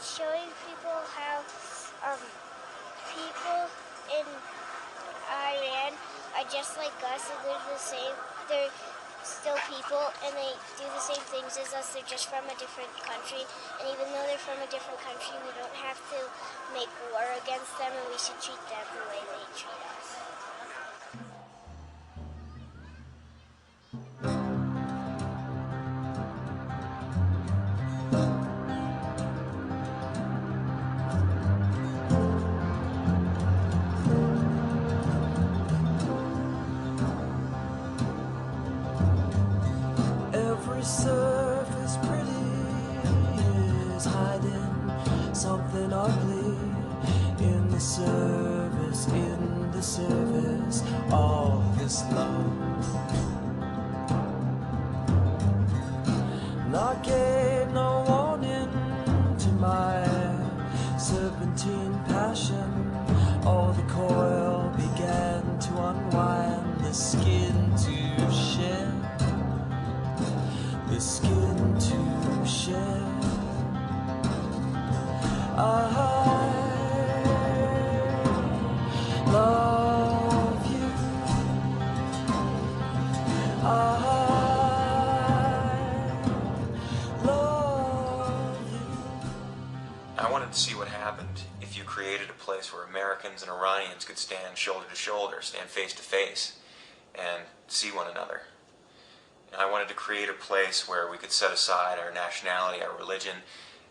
showing people how people in Iran are just like us, and they're the same. They're still people, and they do the same things as us. They're just from a different country, and even though they're from a different country, we don't have to make war against them, and we should treat them the way they treat us. Every surface pretty is hiding something ugly in the service of this love. And I gave no warning to my serpentine passion. All the coil began to unwind, the skin to shed. The skin to shed. I love you. I love you. I wanted to see what happened if you created a place where Americans and Iranians could stand shoulder to shoulder, stand face to face, and see one another. And I wanted to create a place where we could set aside our nationality, our religion,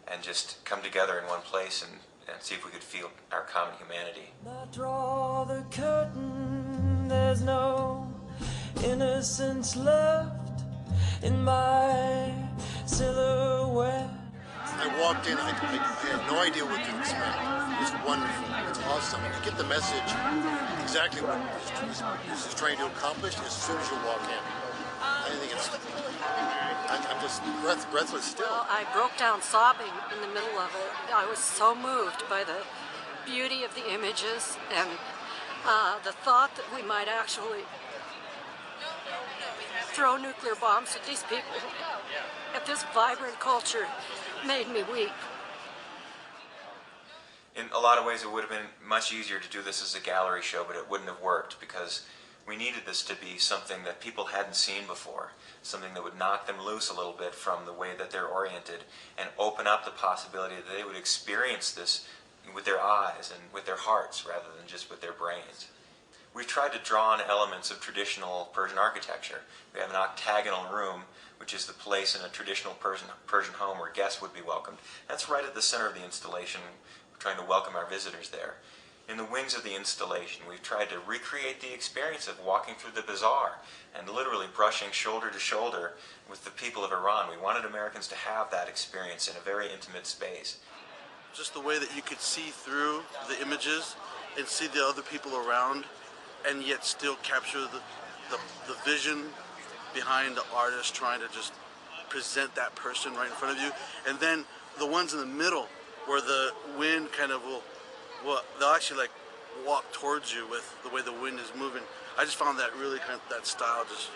and just come together in one place and see if we could feel our common humanity. I draw the curtain, there's no innocence left in my silhouette. I walked in, I had no idea what to expect. It's wonderful, it's awesome. And you get the message exactly what this is trying to accomplish as soon as you walk in. I think it's, I'm just breathless still. Well, I broke down sobbing in the middle of it. I was so moved by the beauty of the images and the thought that we might actually throw nuclear bombs at these people, at this vibrant culture, made me weep. In a lot of ways it would have been much easier to do this as a gallery show, but it wouldn't have worked because we needed this to be something that people hadn't seen before, something that would knock them loose a little bit from the way that they're oriented and open up the possibility that they would experience this with their eyes and with their hearts rather than just with their brains. We've tried to draw on elements of traditional Persian architecture. We have an octagonal room, which is the place in a traditional Persian home where guests would be welcomed. That's right at the center of the installation. We're trying to welcome our visitors there. In the wings of the installation, we've tried to recreate the experience of walking through the bazaar and literally brushing shoulder to shoulder with the people of Iran. We wanted Americans to have that experience in a very intimate space. Just the way that you could see through the images and see the other people around and yet still capture the vision behind the artist trying to just present that person right in front of you. And then the ones in the middle where the wind kind of well, they'll actually like walk towards you with the way the wind is moving. I just found that really kind of, that style just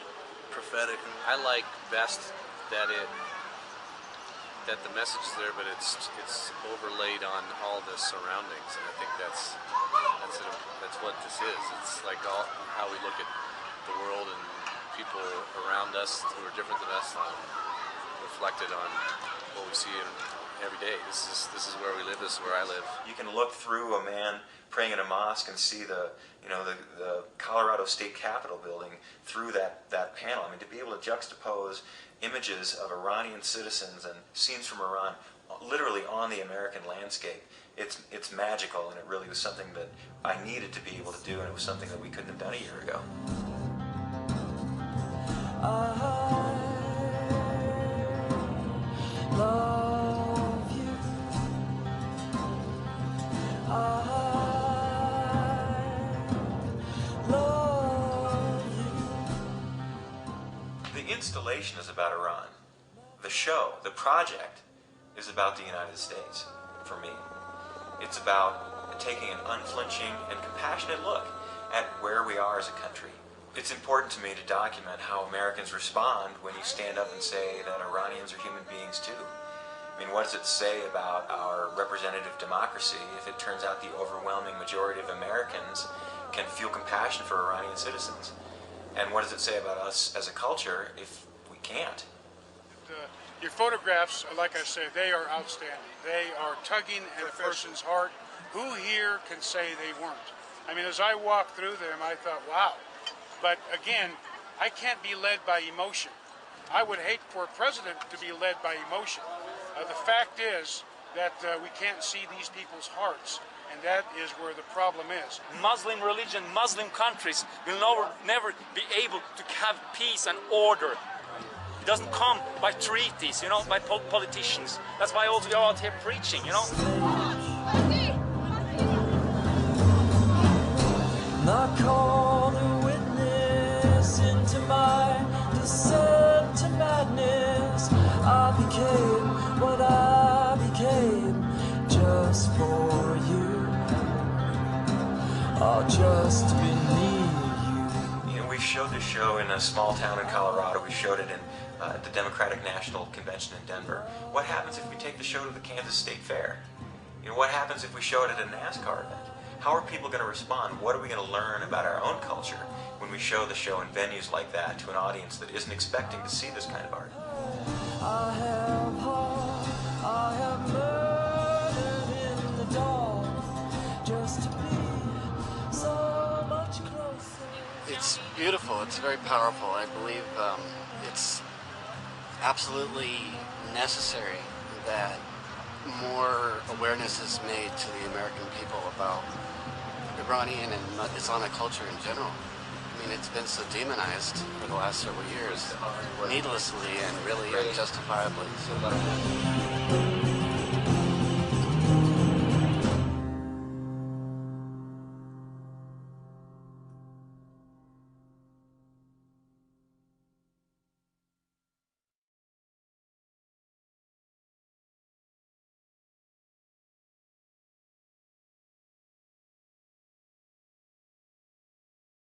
prophetic. I like best that the message is there, but it's overlaid on all the surroundings, and I think that's what this is. It's like how we look at the world and people around us who are different than us, reflected on what we see every day. This is where we live. This is where I live. You can look through a man praying in a mosque and see the Colorado State Capitol building through that panel. I mean, to be able to juxtapose images of Iranian citizens and scenes from Iran literally on the American landscape, it's magical, and it really was something that I needed to be able to do, and it was something that we couldn't have done a year ago. The installation is about Iran. The show, the project, is about the United States, for me. It's about taking an unflinching and compassionate look at where we are as a country. It's important to me to document how Americans respond when you stand up and say that Iranians are human beings too. I mean, what does it say about our representative democracy if it turns out the overwhelming majority of Americans can feel compassion for Iranian citizens? And what does it say about us as a culture if we can't? Your photographs, like I said, they are outstanding. They are tugging at a person's heart. Who here can say they weren't? I mean, as I walked through them, I thought, wow. But again, I can't be led by emotion. I would hate for a president to be led by emotion. The fact is that we can't see these people's hearts, and that is where the problem is. Muslim religion, Muslim countries will never be able to have peace and order. It doesn't come by treaties, by politicians. That's why I also go out here preaching, Not call a witness into my descent to madness. I became what I became just for you, or just to be near you. We showed this show in a small town in Colorado. We showed it at the Democratic National Convention in Denver. What happens if we take the show to the Kansas State Fair? What happens if we show it at a NASCAR event? How are people going to respond? What are we going to learn about our own culture when we show the show in venues like that to an audience that isn't expecting to see this kind of art? I have heart, I have murdered in the dark, just to be so much closer. It's beautiful. It's very powerful. I believe it's absolutely necessary that more awareness is made to the American people about Iranian and Islamic culture in general. I mean, it's been so demonized for the last several years, needlessly and really unjustifiably.